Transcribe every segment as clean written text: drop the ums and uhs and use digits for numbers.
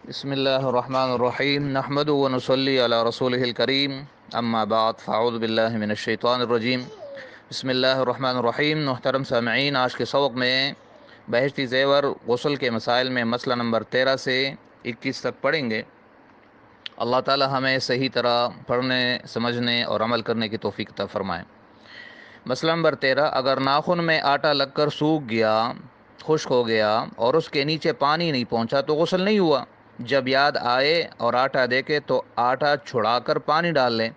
بسم اللہ الرحمن الرحیم نحمد و نصلی علی رسولہ الکریم اما بعد فاعوذ باللہ من الشیطان الرجیم بسم اللہ الرحمن الرحیم۔ محترم سامعین، آج کے سبق میں بہشتی زیور غسل کے مسائل میں مسئلہ نمبر 13 سے 21 تک پڑھیں گے۔ اللہ تعالی ہمیں صحیح طرح پڑھنے، سمجھنے اور عمل کرنے کی توفیق عطا فرمائے۔ مسئلہ نمبر 13، اگر ناخن میں آٹا لگ کر سوکھ گیا، خشک ہو گیا اور اس کے نیچے پانی نہیں پہنچا تو غسل نہیں ہوا۔ جب یاد آئے اور آٹا دیکھے تو آٹا چھڑا کر پانی ڈال لیں،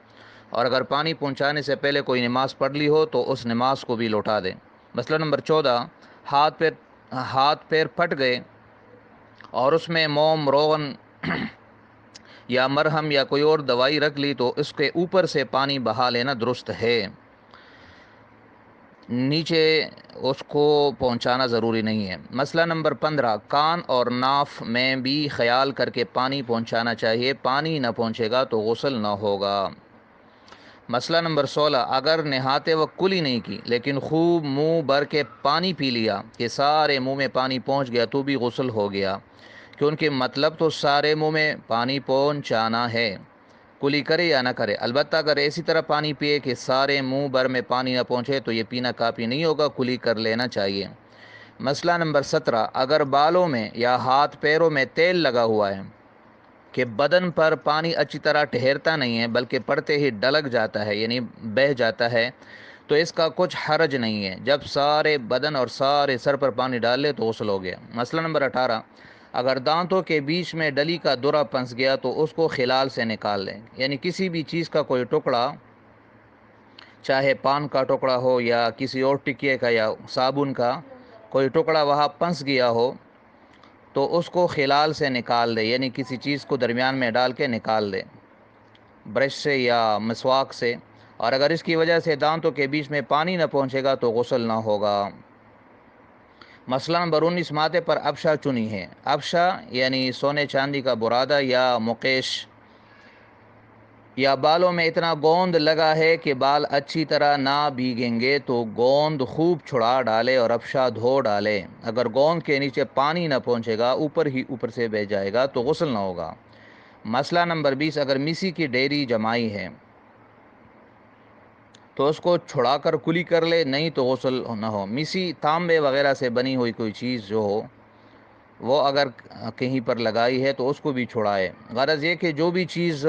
اور اگر پانی پہنچانے سے پہلے کوئی نماز پڑھ لی ہو تو اس نماز کو بھی لوٹا دیں۔ مسئلہ نمبر 14، ہاتھ پیر پھٹ گئے اور اس میں موم، روغن یا مرہم یا کوئی اور دوائی رکھ لی تو اس کے اوپر سے پانی بہا لینا درست ہے، نیچے اس کو پہنچانا ضروری نہیں ہے۔ مسئلہ نمبر 15، کان اور ناف میں بھی خیال کر کے پانی پہنچانا چاہیے، پانی نہ پہنچے گا تو غسل نہ ہوگا۔ مسئلہ نمبر 16، اگر نہاتے وقت کلی نہیں کی لیکن خوب منہ بھر کے پانی پی لیا کہ سارے منہ میں پانی پہنچ گیا تو بھی غسل ہو گیا، کیونکہ مطلب تو سارے منہ میں پانی پہنچانا ہے، کلی کرے یا نہ کرے۔ البتہ اگر ایسی طرح پانی پیے کہ سارے منہ بھر میں پانی نہ پہنچے تو یہ پینا کافی نہیں ہوگا، کلی کر لینا چاہیے۔ مسئلہ نمبر 17، اگر بالوں میں یا ہاتھ پیروں میں تیل لگا ہوا ہے کہ بدن پر پانی اچھی طرح ٹھہرتا نہیں ہے بلکہ پڑتے ہی ڈلک جاتا ہے، یعنی بہہ جاتا ہے، تو اس کا کچھ حرج نہیں ہے۔ جب سارے بدن اور سارے سر پر پانی ڈال لے تو غسل ہو گیا۔ مسئلہ نمبر 18، اگر دانتوں کے بیچ میں ڈلی کا درہ پھنس گیا تو اس کو خلال سے نکال لیں، یعنی کسی بھی چیز کا کوئی ٹکڑا، چاہے پان کا ٹکڑا ہو یا کسی اور ٹکیے کا یا صابن کا کوئی ٹکڑا وہاں پھنس گیا ہو تو اس کو خلال سے نکال دے، یعنی کسی چیز کو درمیان میں ڈال کے نکال دے، برش سے یا مسواک سے، اور اگر اس کی وجہ سے دانتوں کے بیچ میں پانی نہ پہنچے گا تو غسل نہ ہوگا۔ مسئلہ نمبر 19، ماتھے پر ابشا چنی ہے۔ ابشا یعنی سونے چاندی کا برادہ یا مقیش، یا بالوں میں اتنا گوند لگا ہے کہ بال اچھی طرح نہ بھیگیں گے تو گوند خوب چھڑا ڈالے اور ابشا دھو ڈالے۔ اگر گوند کے نیچے پانی نہ پہنچے گا، اوپر سے بہہ جائے گا تو غسل نہ ہوگا۔ مسئلہ نمبر 20، اگر مسی کی ڈیری جمائی ہے تو اس کو چھڑا کر کلی کر لے، نہیں تو غسل نہ ہو۔ مسی تانبے وغیرہ سے بنی ہوئی کوئی چیز جو ہو وہ اگر کہیں پر لگائی ہے تو اس کو بھی چھڑائے۔ غرض یہ کہ جو بھی چیز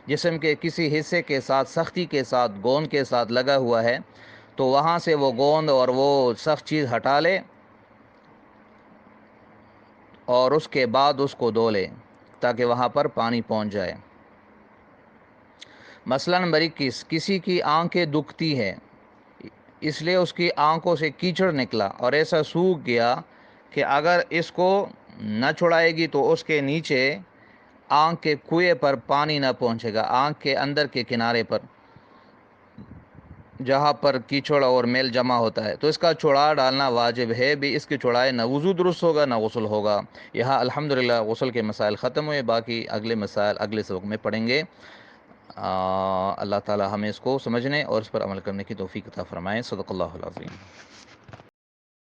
جسم کے کسی حصے کے ساتھ سختی کے ساتھ گوند کے ساتھ لگا ہوا ہے تو وہاں سے وہ گوند اور وہ سخت چیز ہٹا لے اور اس کے بعد اس کو دھو لے تاکہ وہاں پر پانی پہنچ جائے۔ مسئلہ نمبر 21، کسی کی آنکھیں دکھتی ہے، اس لیے اس کی آنکھوں سے کیچڑ نکلا اور ایسا سوکھ گیا کہ اگر اس کو نہ چھڑائے گی تو اس کے نیچے آنکھ کے کنویں پر پانی نہ پہنچے گا، آنکھ کے اندر کے کنارے پر جہاں پر کیچڑ اور میل جمع ہوتا ہے، تو اس کا چھڑا ڈالنا واجب ہے بھی، اس کے چھڑائے نہ وضو درست ہوگا نہ غسل ہوگا۔ یہاں الحمدللہ غسل کے مسائل ختم ہوئے، باقی اگلے مسائل اگلے سبق میں پڑھیں گے۔ اللہ تعالی ہمیں اس کو سمجھنے اور اس پر عمل کرنے کی توفیق عطا فرمائے۔ صدق اللہ العظیم۔